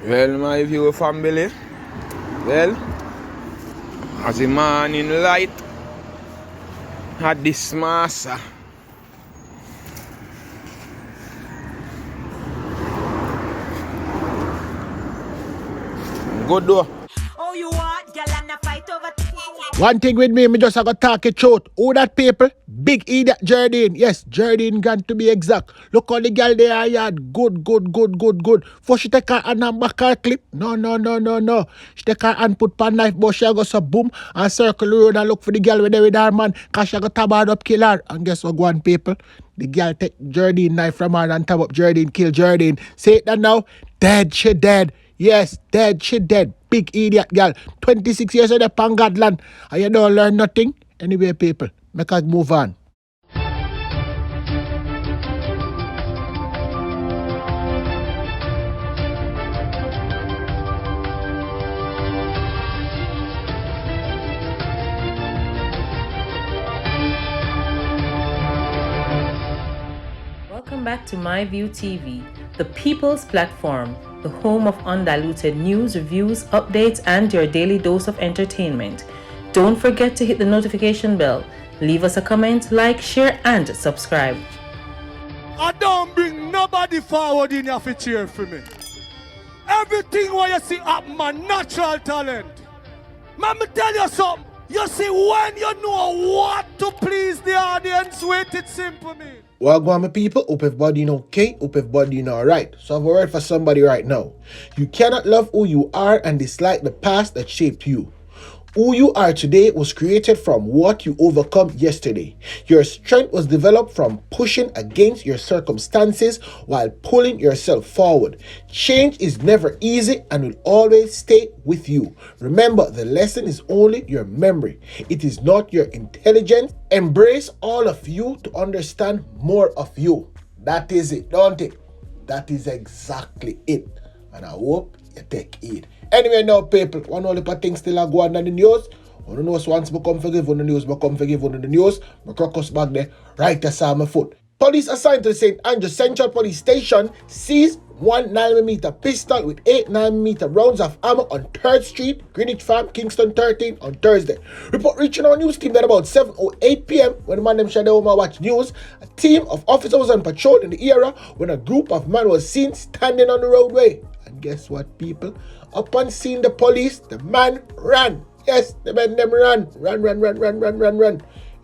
Well, my view family, well, as the morning light had this massa. Good though. Oh, you what? Girl, and a fight over. One thing with me just I got talk it truth. Who that people? Big idiot Jerdene. Yes, Jerdene got to be exact. Look how the girl they are yard. Good. For she take her hand and back her clip. No. She take her hand put pan knife, but she go so boom and circle the road and look for the girl with her man. Cause she got tabard up kill her. And guess what, go on people? The girl take Jerdene knife from her and tab up Jerdene, kill Jerdene. Say it that now. Dead, she dead. Yes, dead, she dead. Big idiot girl. 26 years of the Pangadland. And you don't learn nothing? Anyway, people, make us move on. Welcome back to MyView TV, the people's platform, the home of undiluted news, reviews, updates, and your daily dose of entertainment. Don't forget to hit the notification bell, leave us a comment, like, share, and subscribe. I don't bring nobody forward in your cheer for me. Everything what you see up my natural talent. Let me tell you something. You see, when you know what to please the audience with, it's simple, me. Well, go on, my people. Hope everybody okay. Hope everybody alright. So I have a word for somebody right now. You cannot love who you are and dislike the past that shaped you. Who you are today was created from what you overcome yesterday. Your strength was developed from pushing against your circumstances while pulling yourself forward. Change is never easy and will always stay with you. Remember, the lesson is only your memory. It is not your intelligence. Embrace all of you to understand more of you. That is it, don't it? That is exactly it. And I hope you take it. Anyway, now, people, one only thing still are going on the news. One of the news once become forgive on the news, become forgive on the news. My crocus back there, right to my foot. Police assigned to St. Andrew Central Police Station seized 1 9mm pistol with 8 9mm rounds of ammo on 3rd Street, Greenwich Farm, Kingston 13 on Thursday. Report reaching our news team that about 7:08 p.m. when the man them shadow home watch news, a team of officers was on patrol in the area when a group of men was seen standing on the roadway. And guess what, people? Upon seeing the police, the man ran. Yes, the men them ran.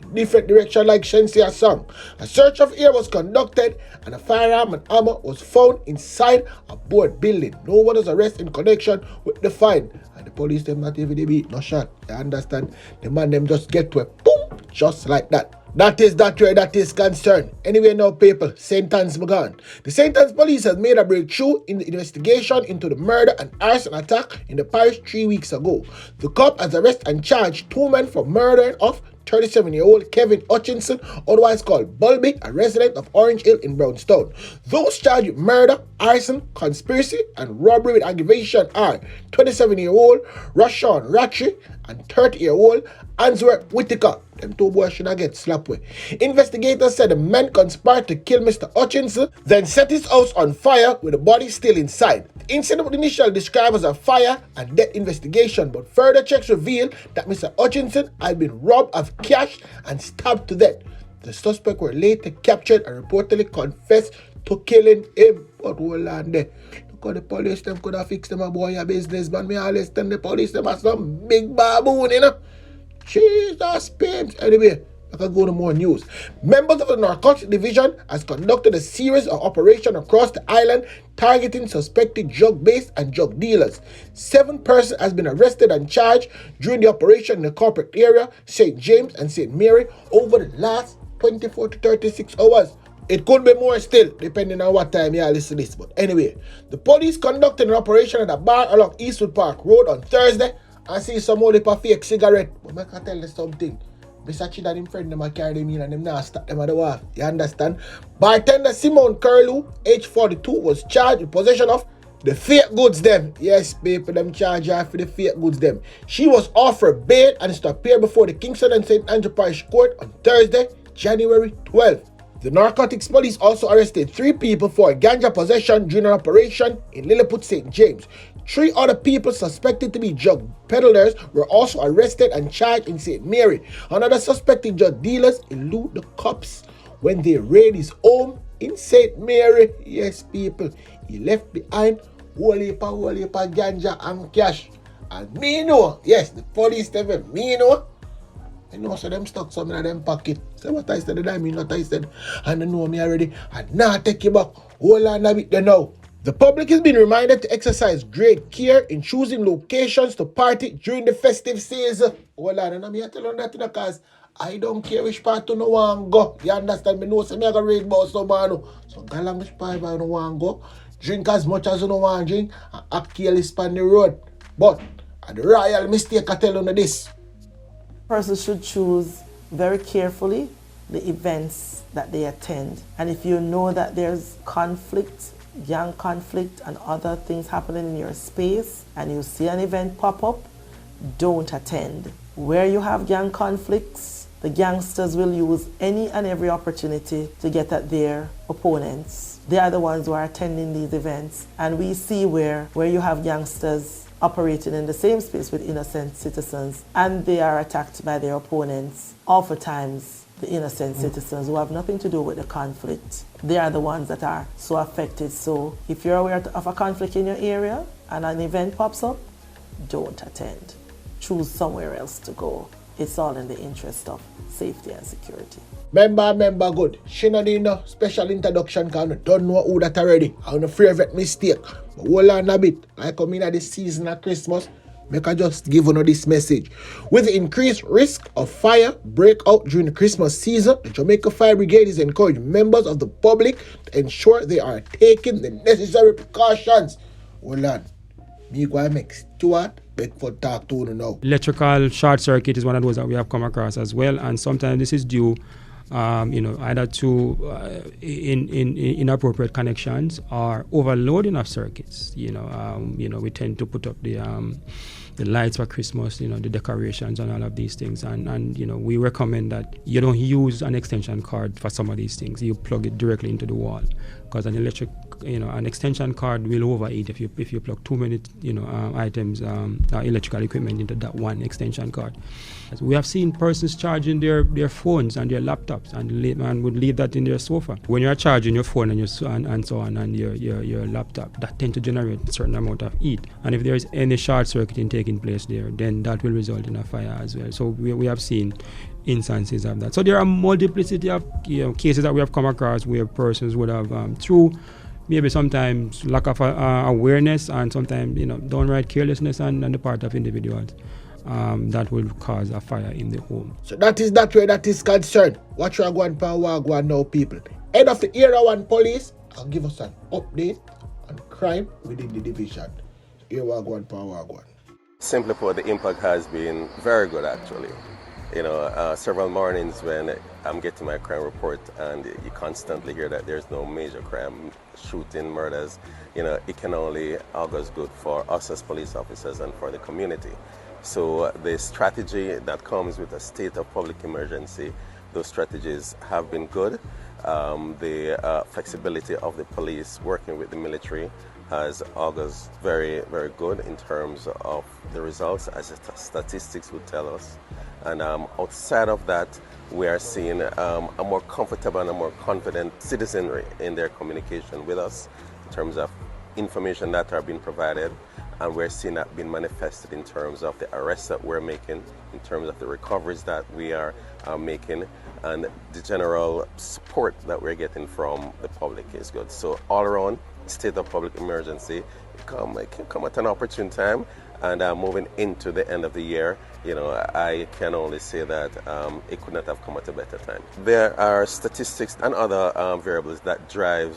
In different direction like Shensia song. A search of air was conducted and a firearm and ammo was found inside a board building. No one was arrested in connection with the find. And the police them not even beat, no shot. You understand? The man them just get to a boom, just like that. That is where that is concerned. Anyway, now, people, St. Anne's began. The St. Anne's police has made a breakthrough in the investigation into the murder and arson attack in the parish 3 weeks ago. The cop has arrested and charged 2 men for murdering of 37-year-old Kevin Hutchinson, otherwise called Bulby, a resident of Orange Hill in Brownstown. Those charged with murder, arson, conspiracy, and robbery with aggravation are 27-year-old Rashawn Ratchie and 30-year-old Answorth Whitaker. Them 2 boys should not get slapped with. Investigators said the men conspired to kill Mr. Hutchinson, then set his house on fire with the body still inside. The incident was initially described as a fire and death investigation, but further checks revealed that Mr. Hutchinson had been robbed of cash and stabbed to death. The suspect were later captured and reportedly confessed to killing him. But hold on there. Look how the police them could have fixed them a boy a business, man. Me always tell the police them as some big baboon, you know. Jesus, babes. Anyway, I can go to more news. Members of the Narcotics Division has conducted a series of operations across the island targeting suspected drug-based and drug dealers. 7 persons has been arrested and charged during the operation in the corporate area, St. James and St. Mary, over the last 24 to 36 hours. It could be more still, depending on what time you listen to this. But anyway, the police conducted an operation at a bar along Eastwood Park Road on Thursday. I see some only for fake cigarette. But I can tell you something. Mr. Chid and him friend them carry them in and them now stop them at the wall. You understand? Bartender Simone Curlew, age 42, was charged with possession of the fake goods them. Yes, people, them charge her for the fake goods them. She was offered bail and is to appear before the Kingston and St. Andrew Parish Court on Thursday, January 12th. The narcotics police also arrested 3 people for ganja possession during an operation in Lilliput, St. James. 3 other people suspected to be drug peddlers were also arrested and charged in St. Mary. Another suspected drug dealers elude the cops when they raid his home in St. Mary. Yes, people, he left behind whole heap of ganja and cash. And me know, yes, the police tell me know. I know so them stuck some in them pocket. So what I said, I mean what I said. And I know me already. And now take you back. Hold on a bit there now. The public has been reminded to exercise great care in choosing locations to party during the festive season. Hold on, and I'm here telling that because I don't care which part you no want go. You understand me? No, so me I got read about someone. So go along which part you no want go. Drink as much as you no want drink and act careless on the road. But the royal mistake I tell you this. Persons should choose very carefully the events that they attend. And if you know that there's conflict, gang conflict and other things happening in your space and you see an event pop up, don't attend. Where you have gang conflicts, the gangsters will use any and every opportunity to get at their opponents. They are the ones who are attending these events, and we see where you have gangsters operating in the same space with innocent citizens and they are attacked by their opponents. Oftentimes, the innocent citizens who have nothing to do with the conflict, they are the ones that are so affected. So if you're aware of a conflict in your area and an event pops up, don't attend. Choose somewhere else to go. It's all in the interest of safety and security. Member good. She no need no special introduction because I don't know who that already. I don't fear of mistake. But hold on a bit. Like come in at the season of Christmas, make I just give you this message. With the increased risk of fire breakout during the Christmas season, the Jamaica Fire Brigade is encouraging members of the public to ensure they are taking the necessary precautions. Hold on. Me go and make Stuart Bedford talk to you now. Electrical short circuit is one of those that we have come across as well, and sometimes this is due either to inappropriate connections or overloading of circuits. We tend to put up the lights for Christmas, the decorations and all of these things, and we recommend that you don't use an extension cord for some of these things. You plug it directly into the wall, because an extension cord will overheat if you plug too many items, electrical equipment into that one extension cord. We have seen persons charging their phones and their laptops and would leave that in their sofa. When you're charging your phone and so on and your laptop, that tend to generate a certain amount of heat, and if there is any short circuiting taking place there, then that will result in a fire as well. So we have seen instances of that. So there are multiplicity of cases that we have come across where persons would have through maybe sometimes lack of awareness and sometimes downright carelessness on the part of individuals, that will cause a fire in the home. So that is that way that is concerned. What you are going to now, people. Head of the Area 1 Police, I'll give us an update on crime within the division. Area 1 Power 1. Simply put, the impact has been very good actually. Several mornings when I'm getting my crime report and you constantly hear that there's no major crime, shooting, murders, it can only augurs good for us as police officers and for the community. So the strategy that comes with a state of public emergency, those strategies have been good. The flexibility of the police working with the military has augurs very, very good in terms of the results, as the statistics would tell us. And outside of that, we are seeing a more comfortable and a more confident citizenry in their communication with us in terms of information that are being provided, and we're seeing that being manifested in terms of the arrests that we're making, in terms of the recoveries that we are making, and the general support that we're getting from the public is good. So all around, state of public emergency, it can come at an opportune time, and moving into the end of the year, I can only say that it could not have come at a better time. There are statistics and other variables that drive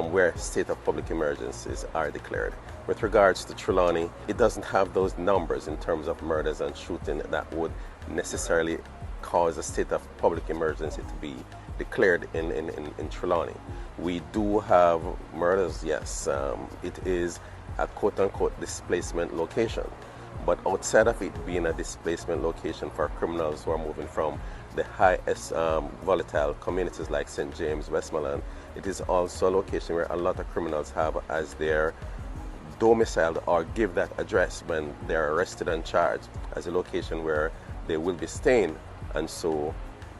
where state of public emergencies are declared. With regards to Trelawney, it doesn't have those numbers in terms of murders and shooting that would necessarily cause a state of public emergency to be declared in Trelawney. We do have murders, yes. It is a quote-unquote displacement location. But outside of it being a displacement location for criminals who are moving from the highest volatile communities like St. James, Westmoreland, it is also a location where a lot of criminals have as their domiciled or give that address when they're arrested and charged as a location where they will be staying. And so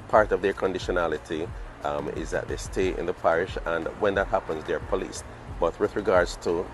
part of their conditionality is that they stay in the parish, and when that happens, they're policed. But with regards to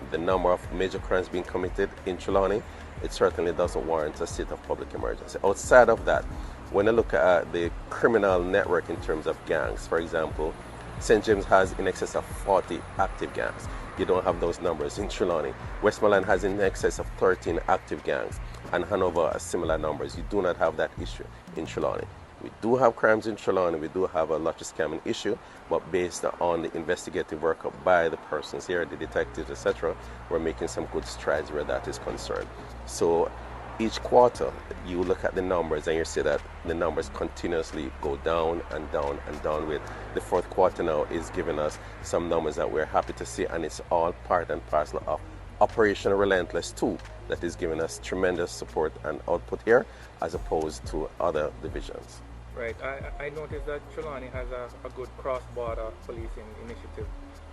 the number of major crimes being committed in Trelawney, it certainly doesn't warrant a state of public emergency. Outside of that, when I look at the criminal network in terms of gangs, for example, St. James has in excess of 40 active gangs. You don't have those numbers in Trelawney. Westmoreland has in excess of 13 active gangs, and Hanover has similar numbers. You do not have that issue in Trelawney. We do have crimes in Trelawney, we do have a lottery scamming issue, but based on the investigative work by the persons here, the detectives, etc., we're making some good strides where that is concerned. So each quarter, you look at the numbers and you see that the numbers continuously go down and down and down. With the fourth quarter now is giving us some numbers that we're happy to see, and it's all part and parcel of Operation Relentless 2 that is giving us tremendous support and output here as opposed to other divisions. Right. I noticed that Trelawney has a good cross-border policing initiative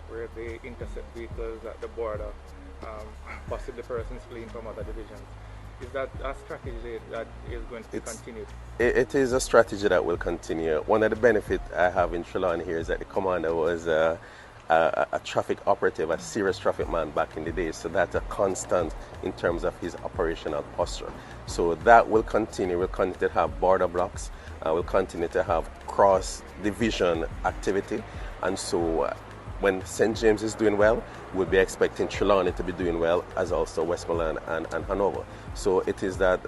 where they intercept vehicles at the border, possibly persons fleeing from other divisions. Is that a strategy that is going to be continued? It is a strategy that will continue. One of the benefits I have in Trelawney here is that the commander was a traffic operative, a serious traffic man back in the day, so that's a constant in terms of his operational posture. So that will continue. We'll continue to have border blocks, we'll continue to have cross-division activity, and so when St. James is doing well, we'll be expecting Trelawney to be doing well, as also Westmoreland and Hanover. So it is that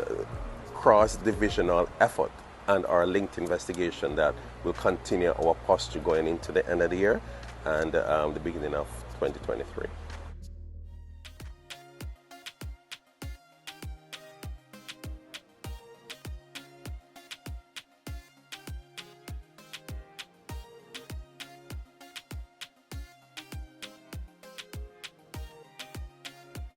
cross-divisional effort and our linked investigation that will continue our posture going into the end of the year and the beginning of 2023.